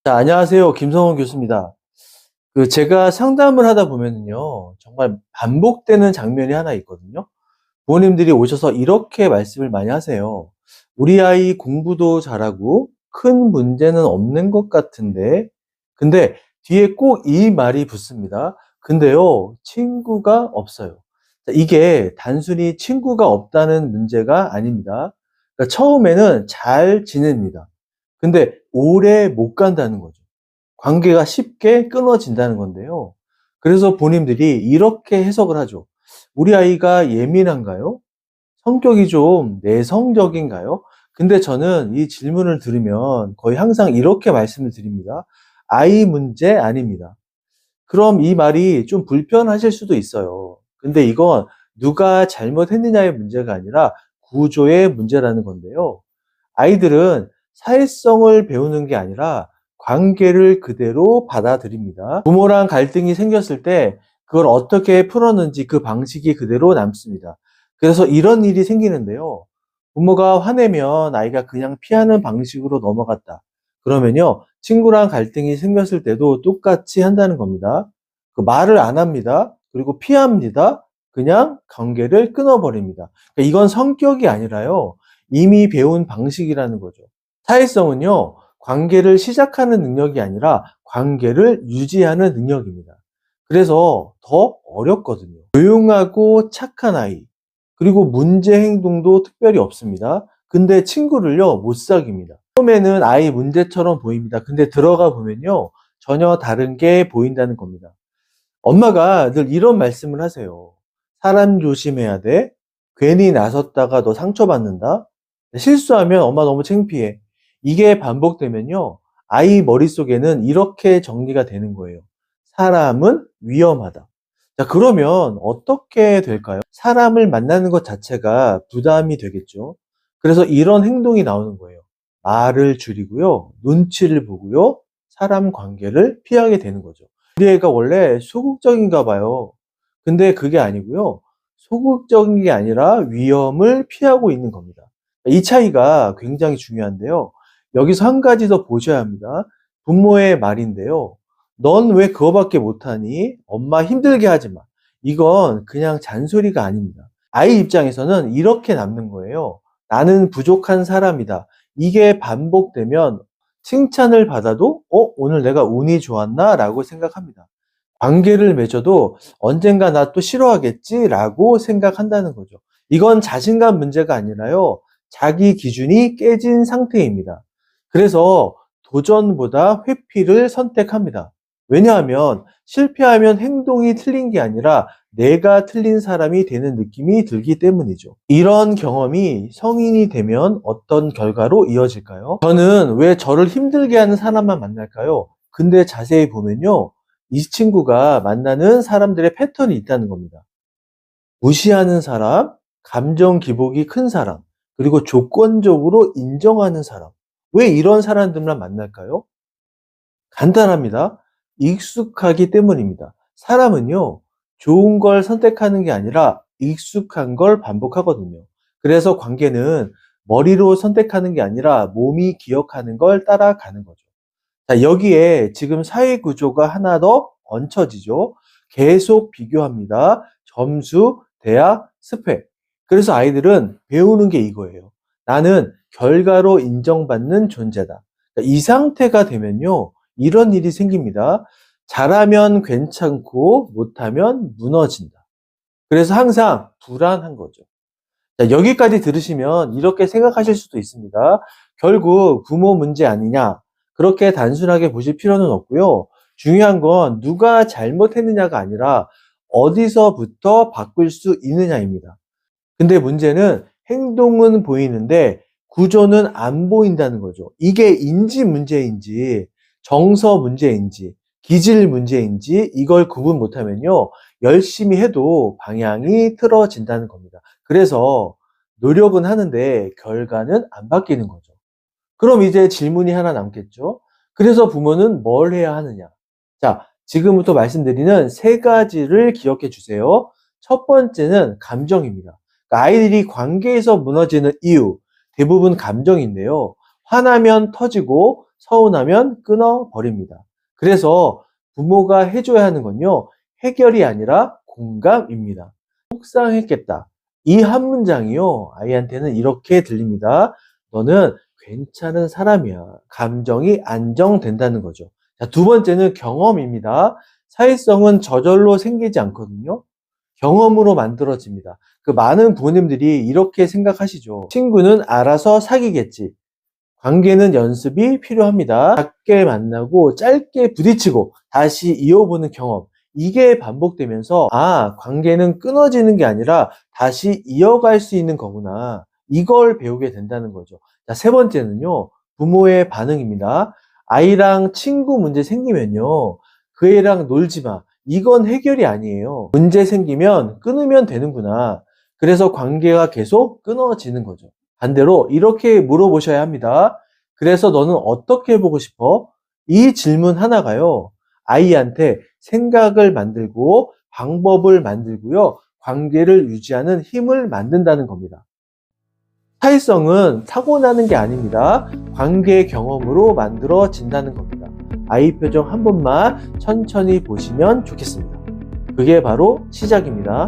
자, 안녕하세요. 김성원 교수입니다. 제가 상담을 하다 보면은요, 정말 반복되는 장면이 하나 있거든요. 부모님들이 오셔서 이렇게 말씀을 많이 하세요. 우리 아이 공부도 잘하고 큰 문제는 없는 것 같은데, 근데 뒤에 꼭 이 말이 붙습니다. 근데요, 친구가 없어요. 자, 이게 단순히 친구가 없다는 문제가 아닙니다. 그러니까 처음에는 잘 지냅니다. 근데 오래 못 간다는 거죠. 관계가 쉽게 끊어진다는 건데요. 그래서 본인들이 이렇게 해석을 하죠. 우리 아이가 예민한가요? 성격이 좀 내성적인가요? 근데 저는 이 질문을 들으면 거의 항상 이렇게 말씀을 드립니다. 아이 문제 아닙니다. 그럼 이 말이 좀 불편하실 수도 있어요. 근데 이건 누가 잘못했느냐의 문제가 아니라 구조의 문제라는 건데요. 아이들은 사회성을 배우는 게 아니라 관계를 그대로 받아들입니다. 부모랑 갈등이 생겼을 때 그걸 어떻게 풀었는지 그 방식이 그대로 남습니다. 그래서 이런 일이 생기는데요. 부모가 화내면 아이가 그냥 피하는 방식으로 넘어갔다. 그러면요, 친구랑 갈등이 생겼을 때도 똑같이 한다는 겁니다. 그 말을 안 합니다. 그리고 피합니다. 그냥 관계를 끊어버립니다. 그러니까 이건 성격이 아니라요, 이미 배운 방식이라는 거죠. 사회성은요, 관계를 시작하는 능력이 아니라 관계를 유지하는 능력입니다. 그래서 더 어렵거든요. 조용하고 착한 아이, 그리고 문제 행동도 특별히 없습니다. 근데 친구를요, 못 사귀입니다. 처음에는 아이 문제처럼 보입니다. 근데 들어가 보면요, 전혀 다른 게 보인다는 겁니다. 엄마가 늘 이런 말씀을 하세요. 사람 조심해야 돼. 괜히 나섰다가 너 상처받는다. 실수하면 엄마 너무 창피해. 이게 반복되면요, 아이 머릿속에는 이렇게 정리가 되는 거예요. 사람은 위험하다. 자, 그러면 어떻게 될까요? 사람을 만나는 것 자체가 부담이 되겠죠. 그래서 이런 행동이 나오는 거예요. 말을 줄이고요, 눈치를 보고요, 사람 관계를 피하게 되는 거죠. 우리 애가 원래 소극적인가 봐요. 근데 그게 아니고요, 소극적인 게 아니라 위험을 피하고 있는 겁니다. 이 차이가 굉장히 중요한데요. 여기서 한 가지 더 보셔야 합니다. 부모의 말인데요. 넌 왜 그거밖에 못하니? 엄마 힘들게 하지 마. 이건 그냥 잔소리가 아닙니다. 아이 입장에서는 이렇게 남는 거예요. 나는 부족한 사람이다. 이게 반복되면 칭찬을 받아도 오늘 내가 운이 좋았나? 라고 생각합니다. 관계를 맺어도 언젠가 나 또 싫어하겠지? 라고 생각한다는 거죠. 이건 자신감 문제가 아니라요, 자기 기준이 깨진 상태입니다. 그래서 도전보다 회피를 선택합니다. 왜냐하면 실패하면 행동이 틀린 게 아니라 내가 틀린 사람이 되는 느낌이 들기 때문이죠. 이런 경험이 성인이 되면 어떤 결과로 이어질까요? 저는 왜 저를 힘들게 하는 사람만 만날까요? 근데 자세히 보면요, 이 친구가 만나는 사람들의 패턴이 있다는 겁니다. 무시하는 사람, 감정 기복이 큰 사람, 그리고 조건적으로 인정하는 사람. 왜 이런 사람들만 만날까요? 간단합니다. 익숙하기 때문입니다. 사람은요, 좋은 걸 선택하는 게 아니라 익숙한 걸 반복하거든요. 그래서 관계는 머리로 선택하는 게 아니라 몸이 기억하는 걸 따라가는 거죠. 자, 여기에 지금 사회 구조가 하나 더 얹혀지죠. 계속 비교합니다. 점수, 대학, 스펙. 그래서 아이들은 배우는 게 이거예요. 나는 결과로 인정받는 존재다. 이 상태가 되면요, 이런 일이 생깁니다. 잘하면 괜찮고 못하면 무너진다. 그래서 항상 불안한 거죠. 자, 여기까지 들으시면 이렇게 생각하실 수도 있습니다. 결국 부모 문제 아니냐, 그렇게 단순하게 보실 필요는 없고요. 중요한 건 누가 잘못했느냐가 아니라 어디서부터 바꿀 수 있느냐입니다. 근데 문제는 행동은 보이는데 구조는 안 보인다는 거죠. 이게 인지 문제인지 정서 문제인지 기질 문제인지 이걸 구분 못하면요, 열심히 해도 방향이 틀어진다는 겁니다. 그래서 노력은 하는데 결과는 안 바뀌는 거죠. 그럼 이제 질문이 하나 남겠죠. 그래서 부모는 뭘 해야 하느냐? 자, 지금부터 말씀드리는 세 가지를 기억해 주세요. 첫 번째는 감정입니다. 그러니까 아이들이 관계에서 무너지는 이유, 대부분 감정인데요. 화나면 터지고 서운하면 끊어버립니다. 그래서 부모가 해줘야 하는 건요, 해결이 아니라 공감입니다. 속상했겠다. 이 한 문장이요, 아이한테는 이렇게 들립니다. 너는 괜찮은 사람이야. 감정이 안정된다는 거죠. 자, 두 번째는 경험입니다. 사회성은 저절로 생기지 않거든요. 경험으로 만들어집니다. 그 많은 부모님들이 이렇게 생각하시죠. 친구는 알아서 사귀겠지. 관계는 연습이 필요합니다. 작게 만나고 짧게 부딪히고 다시 이어보는 경험. 이게 반복되면서 관계는 끊어지는 게 아니라 다시 이어갈 수 있는 거구나. 이걸 배우게 된다는 거죠. 자, 세 번째는요. 부모의 반응입니다. 아이랑 친구 문제 생기면요. 그 애랑 놀지 마. 이건 해결이 아니에요. 문제 생기면 끊으면 되는구나. 그래서 관계가 계속 끊어지는 거죠. 반대로 이렇게 물어보셔야 합니다. 그래서 너는 어떻게 보고 싶어? 이 질문 하나가요. 아이한테 생각을 만들고 방법을 만들고요. 관계를 유지하는 힘을 만든다는 겁니다. 사회성은 타고나는 게 아닙니다. 관계 경험으로 만들어진다는 겁니다. 아이 표정 한 번만 천천히 보시면 좋겠습니다. 그게 바로 시작입니다.